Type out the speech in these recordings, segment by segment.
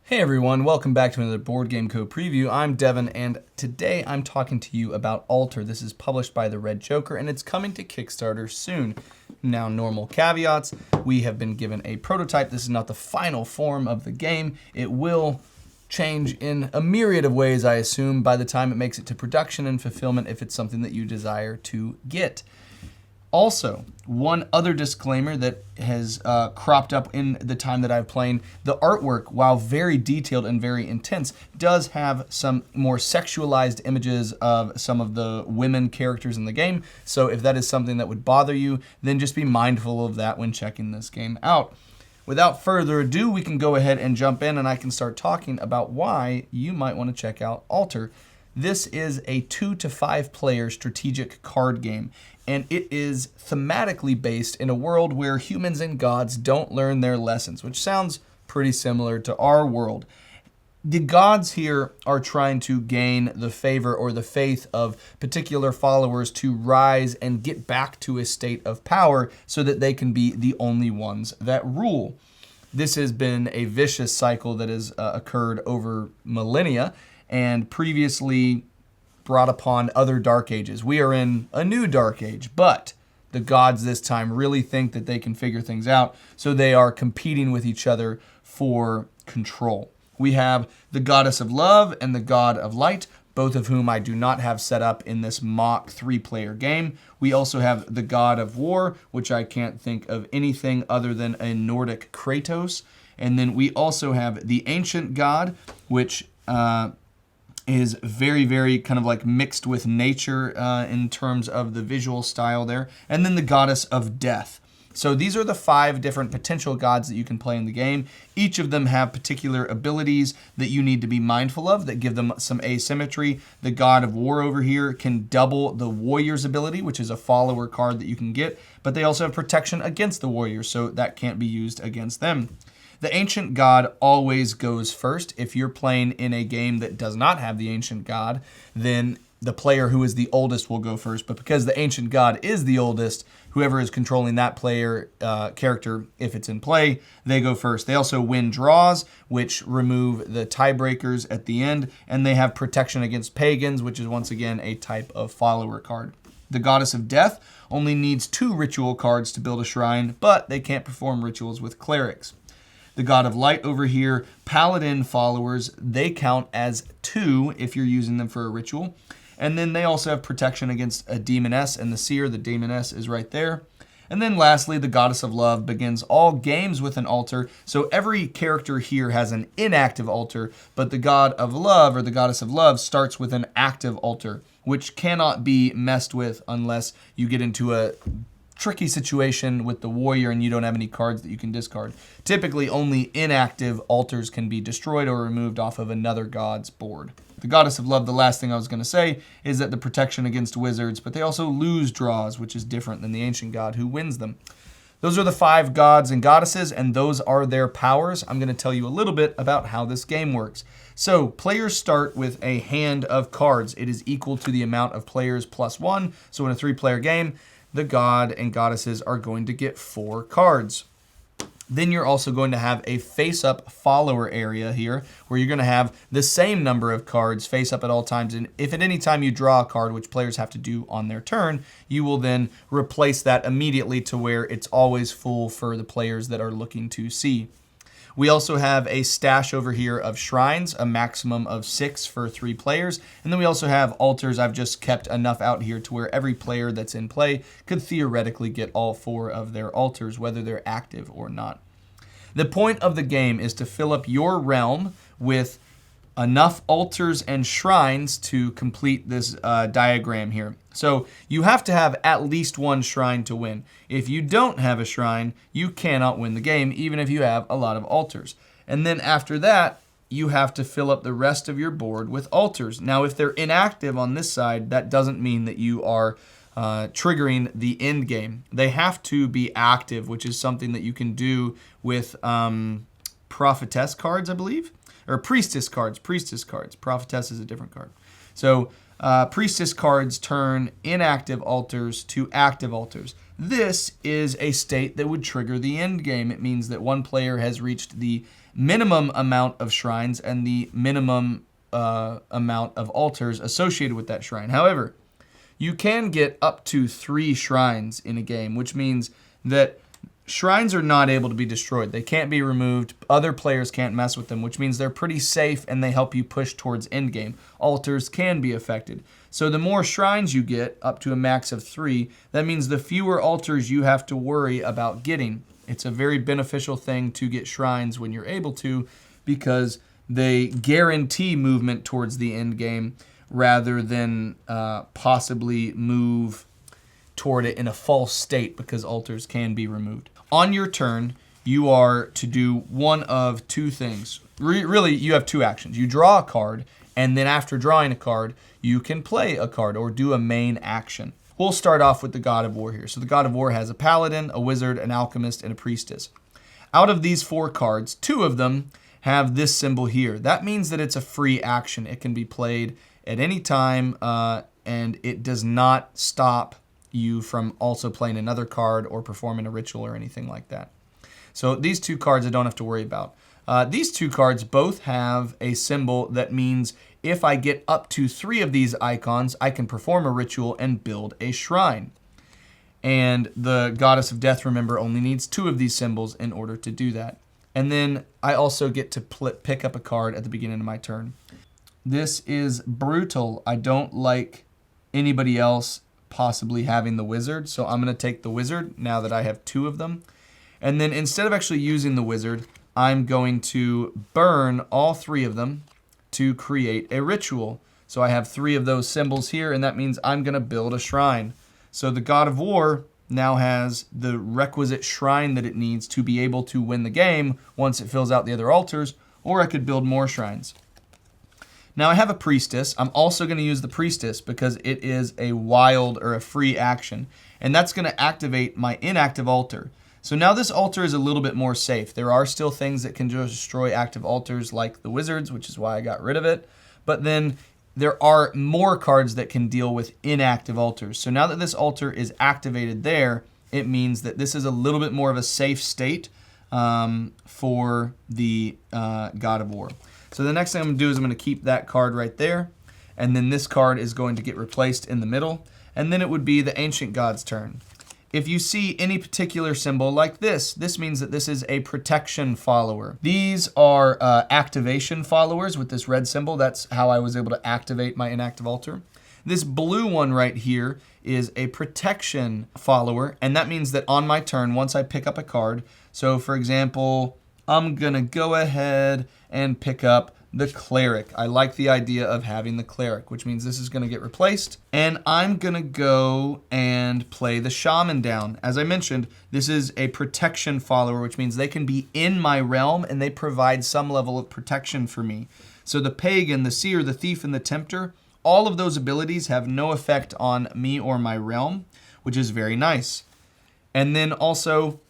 Hey everyone, welcome back to another Board Game Co. preview. I'm Devin, and today I'm talking to you about Alter. This is published by the Red Joker, and it's coming to Kickstarter soon. Now, normal caveats, we have been given a prototype. This is not the final form of the game. It will change in a myriad of ways, I assume, by the time it makes it to production and fulfillment if it's something that you desire to get. Also, one other disclaimer that has cropped up in the time that I've played, the artwork, while very detailed and very intense, does have some more sexualized images of some of the women characters in the game. So if that is something that would bother you, then just be mindful of that when checking this game out. Without further ado, we can go ahead and jump in and I can start talking about why you might want to check out Alter. This is a 2 to 5 player strategic card game, and it is thematically based in a world where humans and gods don't learn their lessons, which sounds pretty similar to our world. The gods here are trying to gain the favor or the faith of particular followers to rise and get back to a state of power so that they can be the only ones that rule. This has been a vicious cycle that has occurred over millennia and previously brought upon other dark ages. We are in a new dark age, but the gods this time really think that they can figure things out, so they are competing with each other for control. We have the goddess of love and the god of light, both of whom I do not have set up in this mock 3-player game. We also have the god of war, which I can't think of anything other than a Nordic Kratos. And then we also have the ancient god, which is very, very kind of like mixed with nature in terms of the visual style there. And then the goddess of death. So these are the 5 different potential gods that you can play in the game. Each of them have particular abilities that you need to be mindful of that give them some asymmetry. The god of war over here can double the warrior's ability, which is a follower card that you can get, but they also have protection against the warrior, so that can't be used against them. The ancient god always goes first. If you're playing in a game that does not have the ancient god, then the player who is the oldest will go first. But because the ancient god is the oldest, whoever is controlling that player character, if it's in play, they go first. They also win draws, which remove the tiebreakers at the end, and they have protection against pagans, which is once again a type of follower card. The goddess of death only needs 2 ritual cards to build a shrine, but they can't perform rituals with clerics. The god of light over here, paladin followers, they count as 2 if you're using them for a ritual. And then they also have protection against a demoness and the seer. The demoness is right there. And then lastly, the goddess of love begins all games with an altar. So every character here has an inactive altar, but the god of love or the goddess of love starts with an active altar, which cannot be messed with unless you get into a tricky situation with the warrior and you don't have any cards that you can discard. Typically, only inactive altars can be destroyed or removed off of another god's board. The goddess of love, the last thing I was going to say, is that the protection against wizards, but they also lose draws, which is different than the ancient god who wins them. Those are the 5 gods and goddesses, and those are their powers. I'm going to tell you a little bit about how this game works. So, players start with a hand of cards. It is equal to the amount of players plus 1. So in a 3-player game, the god and goddesses are going to get 4 cards. Then you're also going to have a face-up follower area here, where you're going to have the same number of cards face up at all times. And if at any time you draw a card, which players have to do on their turn, you will then replace that immediately to where it's always full for the players that are looking to see. We also have a stash over here of shrines, a maximum of 6 for 3 players. And then we also have altars. I've just kept enough out here to where every player that's in play could theoretically get all 4 of their altars, whether they're active or not. The point of the game is to fill up your realm with enough altars and shrines to complete this diagram here. So you have to have at least 1 shrine to win. If you don't have a shrine, you cannot win the game, even if you have a lot of altars. And then after that, you have to fill up the rest of your board with altars. Now, if they're inactive on this side, that doesn't mean that you are triggering the end game. They have to be active, which is something that you can do with prophetess cards, I believe. Or priestess cards. Prophetess is a different card. So priestess cards turn inactive altars to active altars. This is a state that would trigger the end game. It means that one player has reached the minimum amount of shrines and the minimum amount of altars associated with that shrine. However, you can get up to 3 shrines in a game, which means that shrines are not able to be destroyed. They can't be removed. Other players can't mess with them, which means they're pretty safe and they help you push towards endgame. Altars can be affected. So the more shrines you get, up to a max of 3, that means the fewer altars you have to worry about getting. It's a very beneficial thing to get shrines when you're able to, because they guarantee movement towards the end game rather than possibly move toward it in a false state, because altars can be removed. On your turn, you are to do one of 2 things. Really, you have 2 actions. You draw a card, and then after drawing a card, you can play a card or do a main action. We'll start off with the God of War here. So the God of War has a paladin, a wizard, an alchemist, and a priestess. Out of these 4 cards, 2 of them have this symbol here. That means that it's a free action. It can be played at any time, and it does not stop you from also playing another card or performing a ritual or anything like that. So these 2 cards I don't have to worry about. These 2 cards both have a symbol that means if I get up to 3 of these icons, I can perform a ritual and build a shrine. And the Goddess of Death, remember, only needs 2 of these symbols in order to do that. And then I also get to pick up a card at the beginning of my turn. This is brutal. I don't like anybody else possibly having the wizard, so I'm going to take the wizard now that I have 2 of them. And then instead of actually using the wizard, I'm going to burn all 3 of them to create a ritual. So I have 3 of those symbols here, and that means I'm going to build a shrine. So the God of War now has the requisite shrine that it needs to be able to win the game once it fills out the other altars, or I could build more shrines. Now I have a priestess. I'm also going to use the priestess because it is a wild or a free action, and that's going to activate my inactive altar. So now this altar is a little bit more safe. There are still things that can just destroy active altars like the wizards, which is why I got rid of it. But then there are more cards that can deal with inactive altars. So now that this altar is activated there, it means that this is a little bit more of a safe state for the God of War. So the next thing I'm going to do is I'm going to keep that card right there. And then this card is going to get replaced in the middle. And then it would be the Ancient God's turn. If you see any particular symbol like this means that this is a protection follower. These are activation followers with this red symbol. That's how I was able to activate my inactive altar. This blue one right here is a protection follower, and that means that on my turn, once I pick up a card, so for example, I'm gonna go ahead and pick up the cleric. I like the idea of having the cleric, which means this is going to get replaced. And I'm going to go and play the shaman down. As I mentioned, this is a protection follower, which means they can be in my realm and they provide some level of protection for me. So the pagan, the seer, the thief, and the tempter, all of those abilities have no effect on me or my realm, which is very nice. And then also,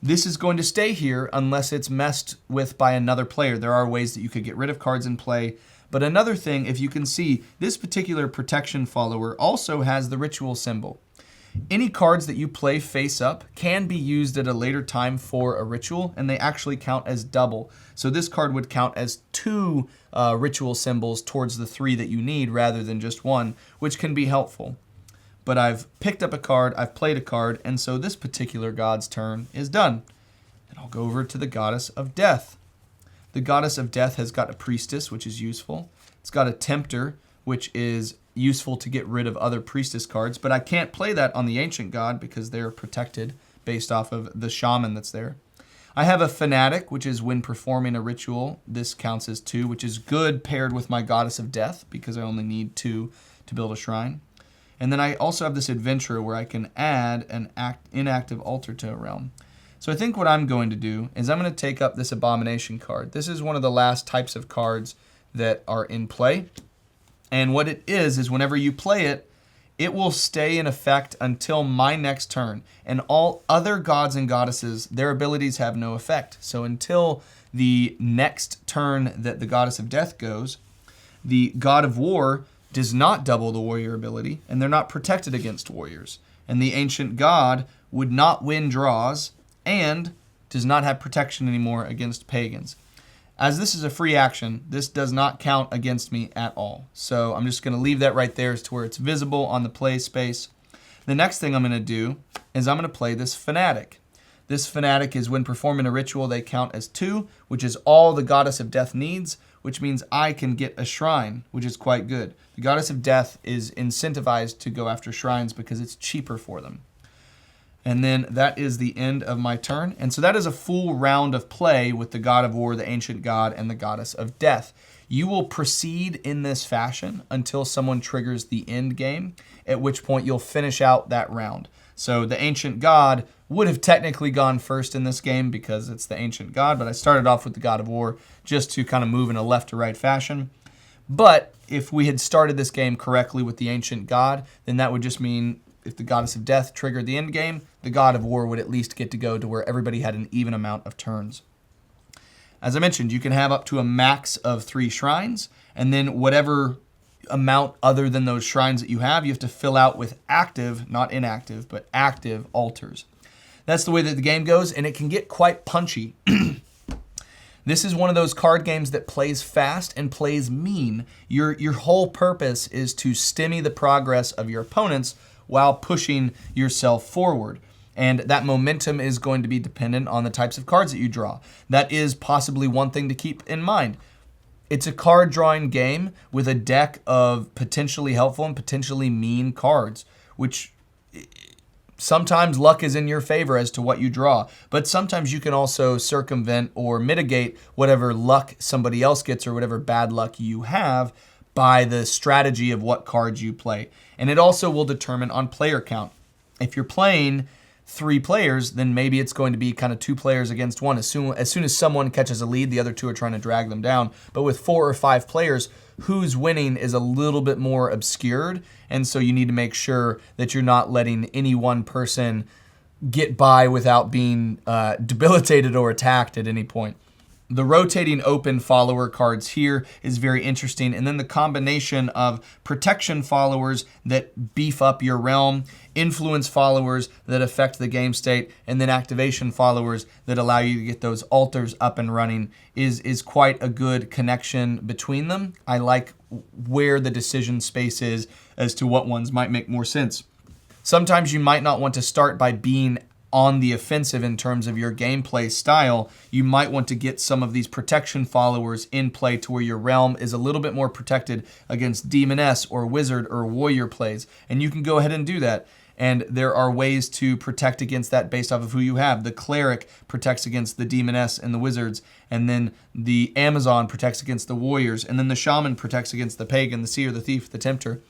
this is going to stay here unless it's messed with by another player. There are ways that you could get rid of cards in play. But another thing, if you can see, this particular protection follower also has the ritual symbol. Any cards that you play face up can be used at a later time for a ritual, and they actually count as double. So this card would count as 2 ritual symbols towards the 3 that you need rather than just 1, which can be helpful. But I've picked up a card, I've played a card, and so this particular god's turn is done. And I'll go over to the Goddess of Death. The Goddess of Death has got a priestess, which is useful. It's got a tempter, which is useful to get rid of other priestess cards, but I can't play that on the Ancient God because they're protected based off of the shaman that's there. I have a fanatic, which is when performing a ritual. This counts as 2, which is good paired with my Goddess of Death because I only need 2 to build a shrine. And then I also have this adventurer where I can add an inactive altar to a realm. So I think what I'm going to do is I'm going to take up this abomination card. This is one of the last types of cards that are in play. And what it is whenever you play it, it will stay in effect until my next turn. And all other gods and goddesses, their abilities have no effect. So until the next turn that the Goddess of Death goes, the God of War does not double the warrior ability, and they're not protected against warriors. And the Ancient God would not win draws and does not have protection anymore against pagans. As this is a free action, this does not count against me at all. So I'm just going to leave that right there as to where it's visible on the play space. The next thing I'm going to do is I'm going to play this fanatic. This fanatic is when performing a ritual, they count as 2, which is all the goddess of death needs, which means I can get a shrine, which is quite good. The goddess of death is incentivized to go after shrines because it's cheaper for them. And then that is the end of my turn. And so that is a full round of play with the god of war, the ancient god, and the goddess of death. You will proceed in this fashion until someone triggers the end game, at which point you'll finish out that round. So the ancient god would have technically gone first in this game because it's the ancient god, but I started off with the god of war just to kind of move in a left to right fashion. But if we had started this game correctly with the ancient god, then that would just mean if the goddess of death triggered the end game, the god of war would at least get to go to where everybody had an even amount of turns. As I mentioned, you can have up to a max of 3 shrines, and then whatever amount other than those shrines that you have to fill out with active, not inactive, but active altars. That's the way that the game goes, and it can get quite punchy. This is one of those card games that plays fast and plays mean. Your whole purpose is to stymie the progress of your opponents while pushing yourself forward. And that momentum is going to be dependent on the types of cards that you draw. That is possibly one thing to keep in mind. It's a card drawing game with a deck of potentially helpful and potentially mean cards, which sometimes luck is in your favor as to what you draw. But sometimes you can also circumvent or mitigate whatever luck somebody else gets or whatever bad luck you have by the strategy of what cards you play. And it also will determine on player count. If you're playing 3 players, then maybe it's going to be kind of 2 players against 1. As soon as someone catches a lead, the other 2 are trying to drag them down. But with 4 or 5 players, who's winning is a little bit more obscured. And so you need to make sure that you're not letting any one person get by without being debilitated or attacked at any point. The rotating open follower cards here is very interesting. And then the combination of protection followers that beef up your realm, influence followers that affect the game state, and then activation followers that allow you to get those altars up and running is quite a good connection between them. I like where the decision space is as to what ones might make more sense. Sometimes you might not want to start by being on the offensive in terms of your gameplay style. You might want to get some of these protection followers in play to where your realm is a little bit more protected against demoness or wizard or warrior plays. And you can go ahead and do that. And there are ways to protect against that based off of who you have. The cleric protects against the demoness and the wizards, and then the Amazon protects against the warriors, and then the shaman protects against the pagan, the seer, the thief, the tempter.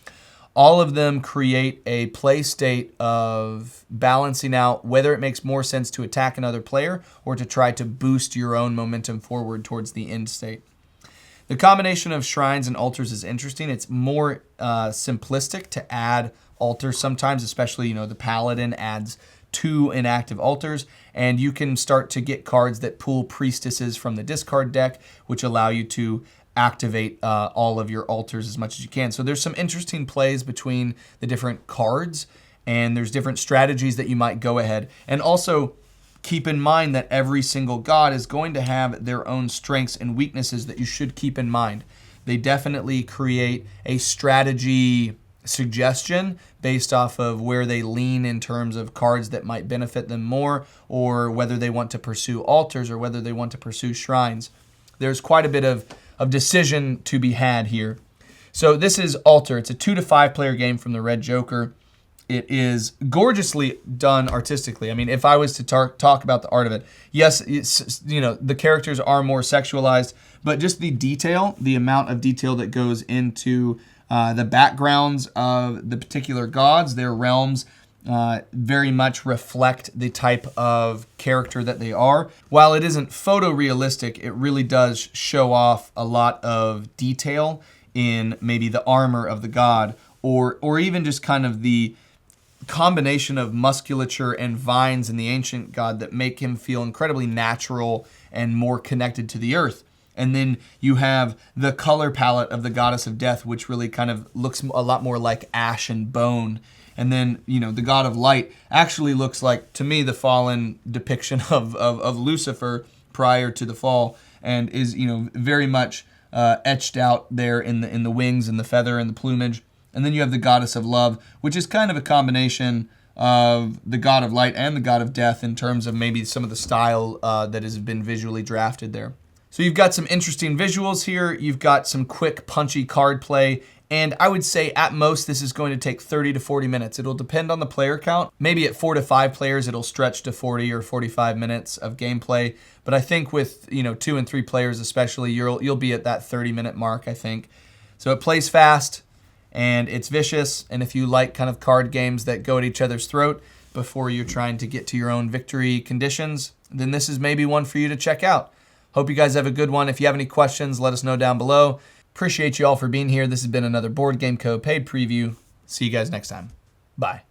All of them create a play state of balancing out whether it makes more sense to attack another player or to try to boost your own momentum forward towards the end state. The combination of shrines and altars is interesting. It's more simplistic to add altars sometimes, especially, the paladin adds 2 inactive altars, and you can start to get cards that pull priestesses from the discard deck, which allow you to activate all of your altars as much as you can. So there's some interesting plays between the different cards, and there's different strategies that you might go ahead. And also keep in mind that every single god is going to have their own strengths and weaknesses that you should keep in mind. They definitely create a strategy suggestion based off of where they lean in terms of cards that might benefit them more, or whether they want to pursue altars or whether they want to pursue shrines. There's quite a bit of decision to be had here. So this is Altar. It's a 2 to 5 player game from the Red Joker. It is gorgeously done artistically. I mean, if I was to talk about the art of it, yes, it's, the characters are more sexualized, but just the detail, the amount of detail that goes into the backgrounds of the particular gods, their realms, very much reflect the type of character that they are. While it isn't photorealistic, it really does show off a lot of detail in maybe the armor of the god, or even just kind of the combination of musculature and vines in the ancient god that make him feel incredibly natural and more connected to the earth. And then you have the color palette of the goddess of death, which really kind of looks a lot more like ash and bone. And then, the god of light actually looks like, to me, the fallen depiction of Lucifer prior to the fall. and is, very much etched out there in the wings and the feather and the plumage. And then you have the goddess of love, which is kind of a combination of the god of light and the god of death in terms of maybe some of the style that has been visually drafted there. So you've got some interesting visuals here. You've got some quick, punchy card play. And I would say at most this is going to take 30 to 40 minutes. It'll depend on the player count. Maybe at 4 to 5 players, it'll stretch to 40 or 45 minutes of gameplay. But I think with 2 and 3 players especially, you'll be at that 30-minute mark, I think. So it plays fast and it's vicious. And if you like kind of card games that go at each other's throat before you're trying to get to your own victory conditions, then this is maybe one for you to check out. Hope you guys have a good one. If you have any questions, let us know down below. Appreciate you all for being here. This has been another Board Game Co. paid preview. See you guys next time. Bye.